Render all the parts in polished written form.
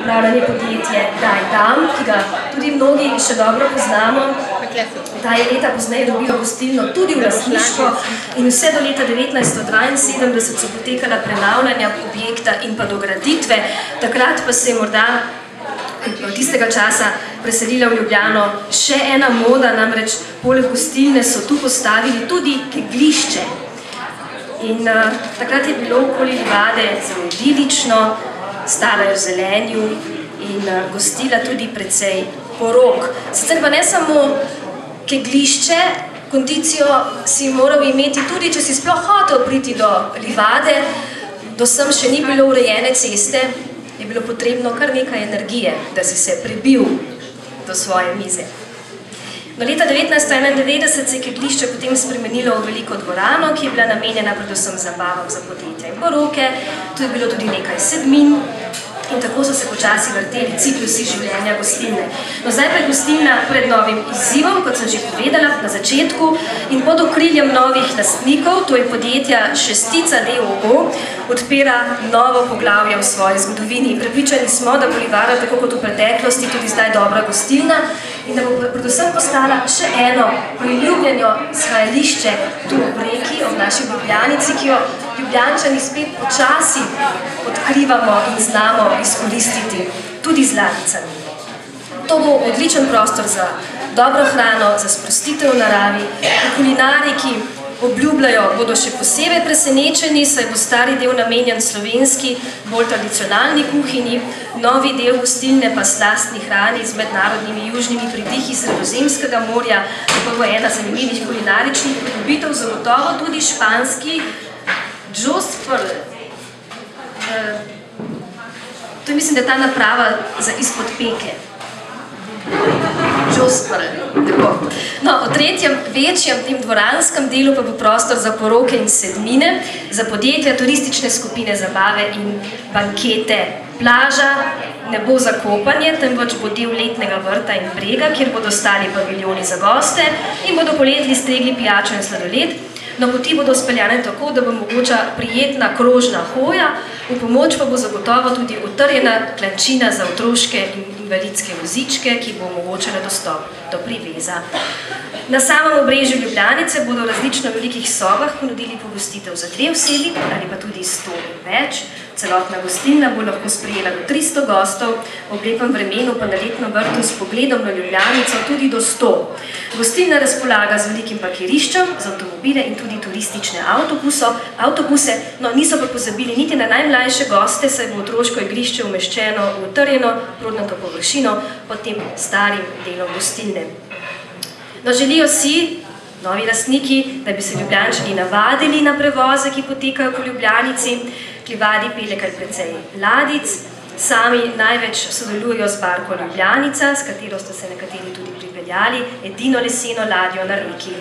upravljanje podjetje Daj Dam, ki ga tudi mnogi še dobro poznamo. Ta je leta pozneje dobila gostilno tudi v lastništvo in vse do leta 1972 so potekala prenavljanja objekta in pa dograditve. Takrat pa se je morda tistega časa preselila v Ljubljano še ena moda, namreč poleg gostilne so tu postavili tudi kegljišče. In takrat je bilo okoli livade zelo idilično, stala je v zelenju in gostila tudi precej porok. Sicer pa ne samo kegljišče, kondicijo si moral imeti tudi, če si sploh hotel priti do livade, do sem še ni bilo urejene ceste, je bilo potrebno kar nekaj energije, da si se prebil do svoje mize. Do leta 1991 se je kegljišče potem spremenilo v veliko dvorano, ki je bila namenjena predvsem zabavam za podjetja in poroke, tu je bilo tudi nekaj sedmin, in tako so se počasi vrteli ciklusi življenja gostilne. No, zdaj pa je gostilna pred novim izzivom, kot sem že povedala na začetku, in pod okriljem novih lastnikov, to je podjetja Šestica d.o.o., odpira novo poglavje v svoji zgodovini. Prepričani smo, da bo Livada, tako kot v preteklosti, tudi zdaj dobra gostilna in da bo predvsem postala še eno priljubljeno shajališče tu ob reki, ob naši Ljubljanici, ki jo Ljubljančani spet počasi odkrivamo in znamo izkoristiti, tudi z ladicami. To bo odličen prostor za dobro hrano, za sprostitev v naravi. Kulinari, ki obljubljajo, bodo še posebej presenečeni, saj bo stari del namenjen slovenski, bolj tradicionalni kuhinji, novi del gostilne pa slastni hrani z mednarodnimi južnimi pridihi Sredozemskega morja, to bo ena zanimivih kulinaričnih pridobitev, zagotovo tudi španski Josprl. To je, mislim, da je ta naprava za izpod peke. Josprl. No, v tretjem, večjem tem dvoranskem delu pa bo prostor za poroke in sedmine, za podjetja, turistične skupine, zabave in bankete. Plaža ne bo za kopanje, temveč bo del letnega vrta in brega, kjer bodo stali paviljoni za goste in bodo poletli stregli pijačo in sladoled. No, poti bodo speljane tako, da bo mogoča prijetna krožna hoja, v pomoč pa bo zagotovo tudi utrjena klančina za otroške in invalidske vozičke, ki bo omogočala dostop do priveza. Na samem obrežju Ljubljanice bodo v različno velikih sobah ponudili pogostitev za 2 osebi ali pa tudi 100 in več. Celotna gostilna bo lahko sprejela do 300 gostov, v lepem vremenu pa na letnem vrtu s pogledom na Ljubljanico tudi do 100. Gostilna razpolaga z velikim parkiriščem, z avtomobile in tudi turistične avtobuse, no niso pa pozabili niti na najmlajše goste, saj bo otroško igrišče umeščeno v utrjeno prodnato površino pod tem starim delom gostilne. No, želijo si novi lastniki, da bi se Ljubljančani navadili na prevoze, ki potekajo po Ljubljanici. K Livadi pelje kar precej ladic, sami največ sodelujo z barko Ljubljanica, s katero sta se nekateri tudi pripeljali, edino leseno ladjo na reki.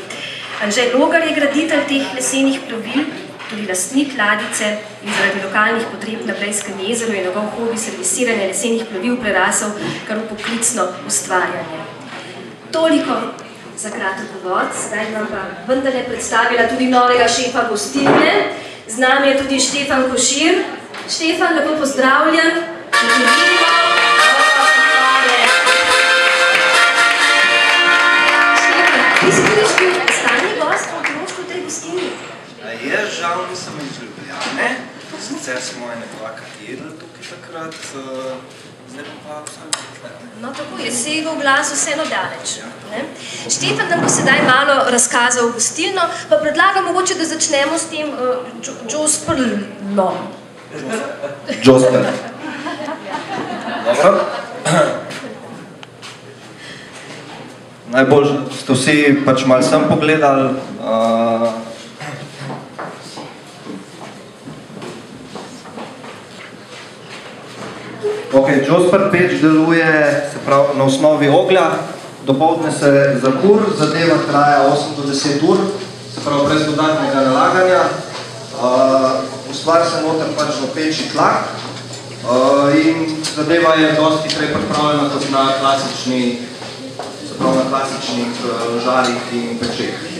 Anže Logar je graditelj teh lesenih plovil, tudi lastnik ladice in zaradi lokalnih potreb na Blejskem jezeru je njegov hobi servisiranje lesenih plovil prerasel kar v poklicno ustvarjanje. Toliko za kratek uvod, zdaj vam pa vendarle predstavila tudi novega šefa gostilne. Z nami je tudi Štefan Košir. Štefan, lepo pozdravljen. Štefan, ti si tudi stalni gost v otrošku v tej gostilni? Jaz žal nisem iz Ljubljane, sicer smo ene dvakrat jedli tukaj takrat, zdaj pa vsem tukaj. No tako je, se v glasu vseeno daleč. Štefan nam bo sedaj malo razkazal gostilno, pa predlagam mogoče, da začnemo s tem Josprlom. Josprl. Dobro. Najbolj ste vsi pač malo sem pogledali. Josprl peč deluje na osnovi oglja, dopoldne se zakur, zadeva traja 8 do 10 ur, se pravi brez dodatnega nalaganja. Ustvari se noter pač v peči tlak in zadeva je dosti prej pripravljena kot na klasičnih žarih in pečeh.